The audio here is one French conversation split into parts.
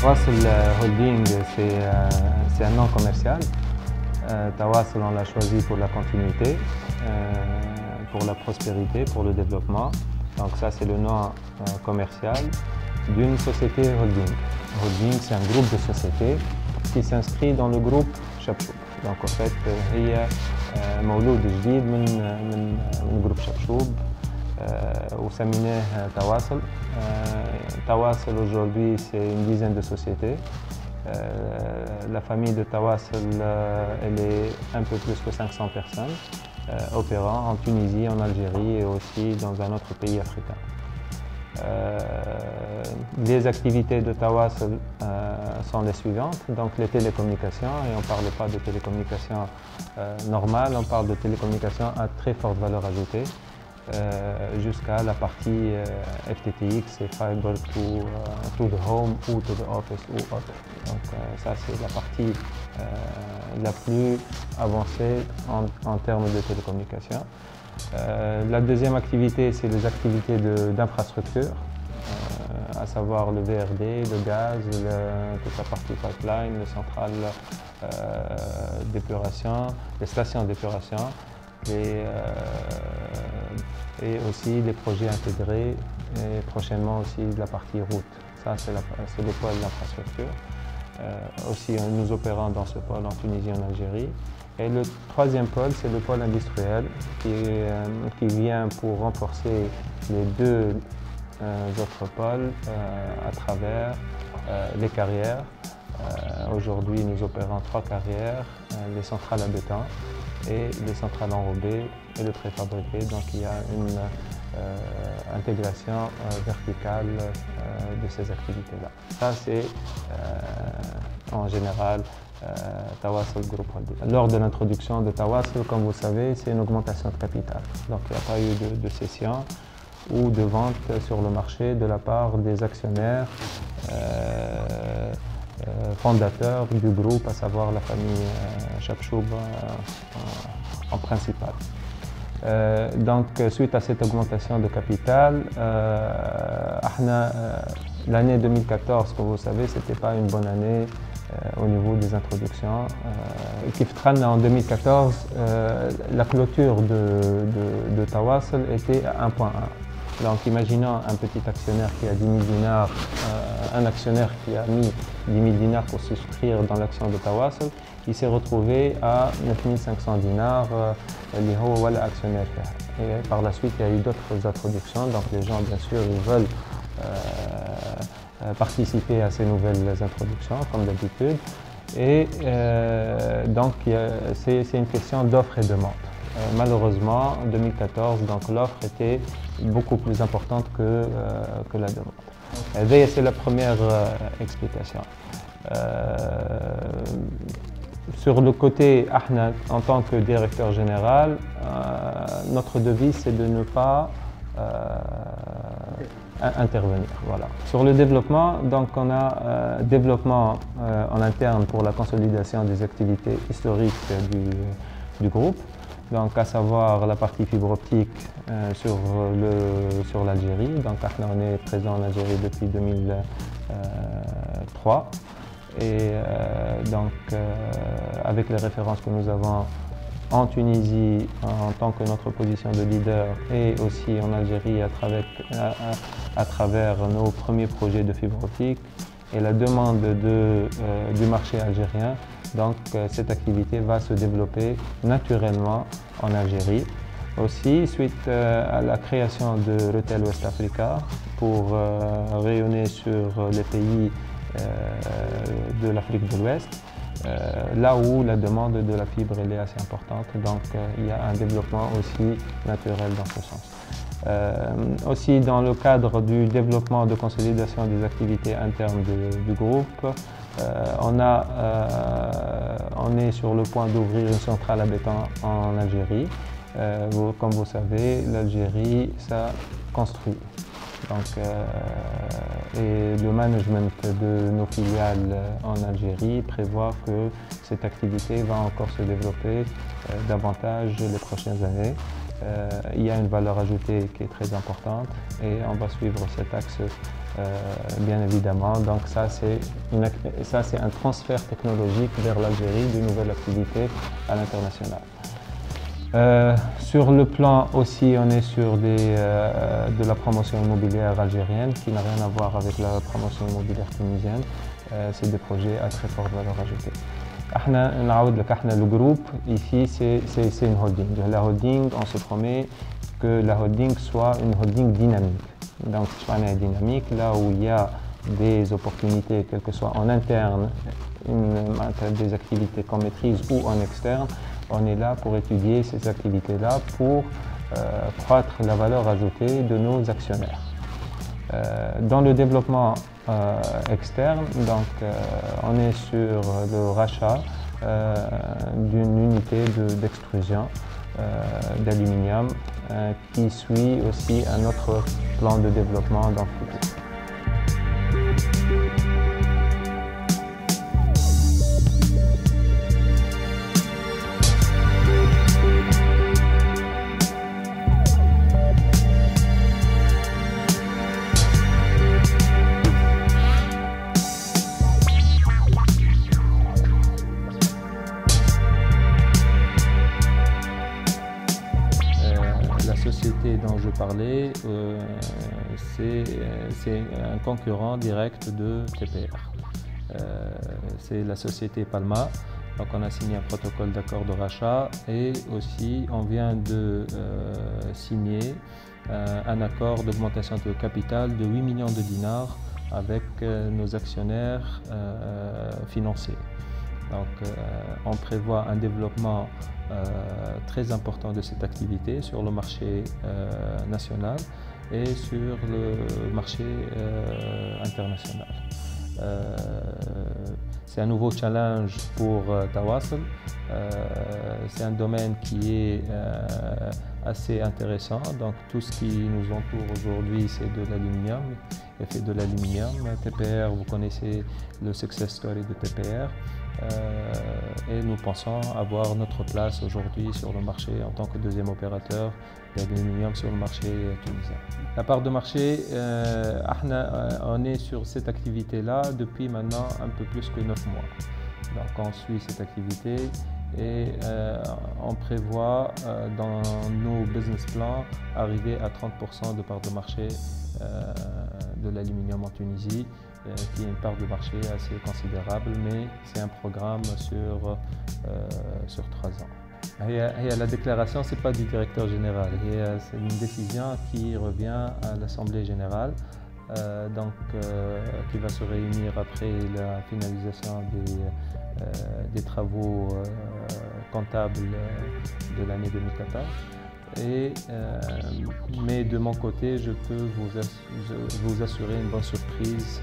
Tawasul Holding, c'est un nom commercial. Tawasul, on l'a choisi pour la continuité, pour la prospérité, pour le développement. Donc ça, c'est le nom commercial d'une société holding. Holding, c'est un groupe de sociétés qui s'inscrit dans le groupe Chabchoub. Donc en fait, هي مولود جديد من groupe Chabchoub وسميناه Tawasul. Tawasul aujourd'hui, c'est une dizaine de sociétés. La famille de Tawasul, elle est un peu plus que 500 personnes opérant en Tunisie, en Algérie et aussi dans un autre pays africain. Les activités de Tawasul sont les suivantes, donc les télécommunications, et on ne parle pas de télécommunications normales, on parle de télécommunications à très forte valeur ajoutée, jusqu'à la partie FTTX et Fiber to the Home ou to the Office ou autre. Donc ça, c'est la partie la plus avancée en termes de télécommunications. La deuxième activité, c'est les activités d'infrastructure, à savoir le VRD, le gaz, toute la partie pipeline, les centrales d'épuration, les stations d'épuration et aussi les projets intégrés et prochainement aussi la partie route. Ça, c'est le pôle d'infrastructure. Aussi, nous opérons dans ce pôle en Tunisie et en Algérie. Et le troisième pôle, c'est le pôle industriel qui vient pour renforcer les deux autres pôles à travers les carrières. Aujourd'hui, nous opérons 3 carrières, les centrales à béton et les centrales enrobées et le préfabriqué. Donc il y a une intégration verticale de ces activités-là. Ça, c'est en général Tawasul Group Holding. Lors de l'introduction de Tawasul, comme vous savez, c'est une augmentation de capital. Donc il n'y a pas eu de cession ou de vente sur le marché de la part des actionnaires fondateurs du groupe, à savoir la famille Chabchoub en principal. Donc suite à cette augmentation de capital, l'année 2014, comme vous savez, ce n'était pas une bonne année au niveau des introductions. En 2014, la clôture de Tawasul était à 1,1. Donc imaginons un petit actionnaire qui a 10 000 dinars, un actionnaire qui a mis 10 000 dinars pour souscrire dans l'action de Tawasul, il s'est retrouvé à 9 500 dinars, actionnaire. Et par la suite, il y a eu d'autres introductions, donc les gens, bien sûr, ils veulent participer à ces nouvelles introductions, comme d'habitude. Et donc, c'est une question d'offre et demande. Malheureusement, en 2014, l'offre était beaucoup plus importante que la demande. C'est la première explication. Sur le côté, en tant que directeur général, notre devise, c'est de ne pas intervenir. Voilà. Sur le développement, donc on a développement en interne pour la consolidation des activités historiques du groupe. Donc, à savoir la partie fibre optique sur l'Algérie. Donc, on est présent en Algérie depuis 2003. Et donc, avec les références que nous avons en Tunisie, en tant que notre position de leader, et aussi en Algérie à travers nos premiers projets de fibre optique et la demande du marché algérien. Donc cette activité va se développer naturellement en Algérie. Aussi, suite à la création de Retail West Africa pour rayonner sur les pays de l'Afrique de l'Ouest, là où la demande de la fibre est assez importante. Donc il y a un développement aussi naturel dans ce sens. Aussi dans le cadre du développement de consolidation des activités internes du groupe, on est sur le point d'ouvrir une centrale à béton en Algérie. Comme vous savez, l'Algérie, ça construit. Donc, et le management de nos filiales en Algérie prévoit que cette activité va encore se développer davantage les prochaines années. il y a une valeur ajoutée qui est très importante et on va suivre cet axe bien évidemment. Donc ça c'est un transfert technologique vers l'Algérie d'une nouvelle activité à l'international. Sur le plan aussi, on est sur de la promotion immobilière algérienne qui n'a rien à voir avec la promotion immobilière tunisienne. C'est des projets à très forte valeur ajoutée. Le groupe ici, c'est une holding. La holding, on se promet que la holding soit une holding dynamique. Donc, dynamique, là où il y a des opportunités, quelles que soient en interne, des activités qu'on maîtrise ou en externe, on est là pour étudier ces activités-là pour croître la valeur ajoutée de nos actionnaires. Dans le développement externe, donc, on est sur le rachat d'une unité d'extrusion d'aluminium qui suit aussi un autre plan de développement dans le futur. La société dont je parlais, c'est un concurrent direct de TPR. C'est la société Palma. Donc on a signé un protocole d'accord de rachat et aussi on vient de signer un accord d'augmentation de capital de 8 millions de dinars avec nos actionnaires financiers. Donc on prévoit un développement très important de cette activité sur le marché national et sur le marché international. C'est un nouveau challenge pour Tawassul. C'est un domaine qui est assez intéressant. Donc tout ce qui nous entoure aujourd'hui, c'est de l'aluminium, est fait de l'aluminium. TPR, vous connaissez le success story de TPR. Et nous pensons avoir notre place aujourd'hui sur le marché en tant que deuxième opérateur d'aluminium sur le marché tunisien. La part de marché, on est sur cette activité-là depuis maintenant un peu plus que 9 mois. Donc on suit cette activité et on prévoit dans nos business plans arriver à 30% de part de marché de l'aluminium en Tunisie, qui est une part de marché assez considérable, mais c'est un programme sur 3 ans. La déclaration, ce n'est pas du directeur général, c'est une décision qui revient à l'Assemblée générale, qui va se réunir après la finalisation des travaux comptables de l'année 2014. Mais de mon côté, je peux vous assurer une bonne surprise.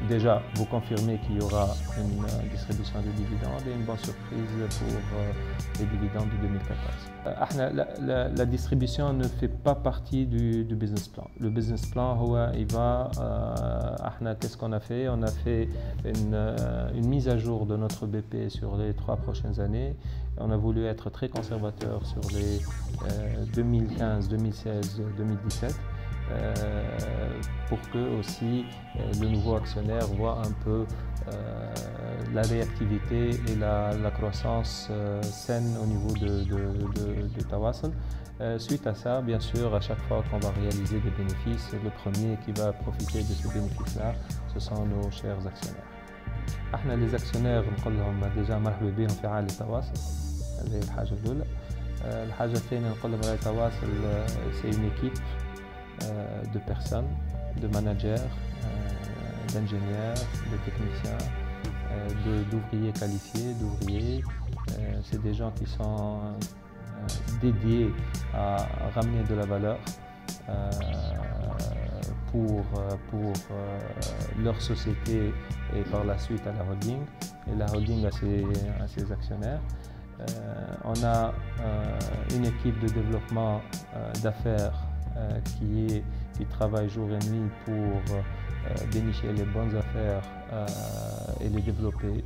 Déjà, vous confirmer qu'il y aura une distribution de dividendes et une bonne surprise pour les dividendes de 2014. La distribution ne fait pas partie du business plan. Le business plan, qu'est-ce qu'on a fait? On a fait une mise à jour de notre BP sur les 3 prochaines années. On a voulu être très conservateur sur les 2015, 2016, 2017 pour que aussi le nouveau actionnaire voit un peu la réactivité et la croissance saine au niveau de Tawassul. Suite à ça, bien sûr, à chaque fois qu'on va réaliser des bénéfices, le premier qui va profiter de ces bénéfices-là, ce sont nos chers actionnaires. Les actionnaires, نقول لهم déjà مرحبا بهم في عائلة تواصل. هذه الحاجة الأولى. الحاجة الثانية نقول لهم راهي تواصل c'est une équipe de personnes, de managers, d'ingénieurs, de techniciens, d'ouvriers qualifiés, d'ouvriers. C'est des gens qui sont dédiés à ramener de la valeur pour leur société et par la suite à la holding, et la holding à ses actionnaires. On a une équipe de développement d'affaires qui travaille jour et nuit pour dénicher les bonnes affaires et les développer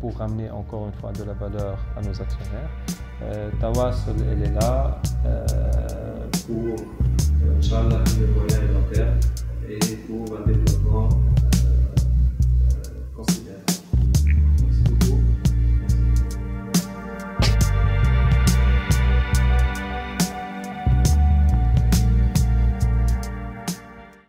pour ramener encore une fois de la valeur à nos actionnaires. Tawasul, elle est là pour, Inch'Allah, le voyage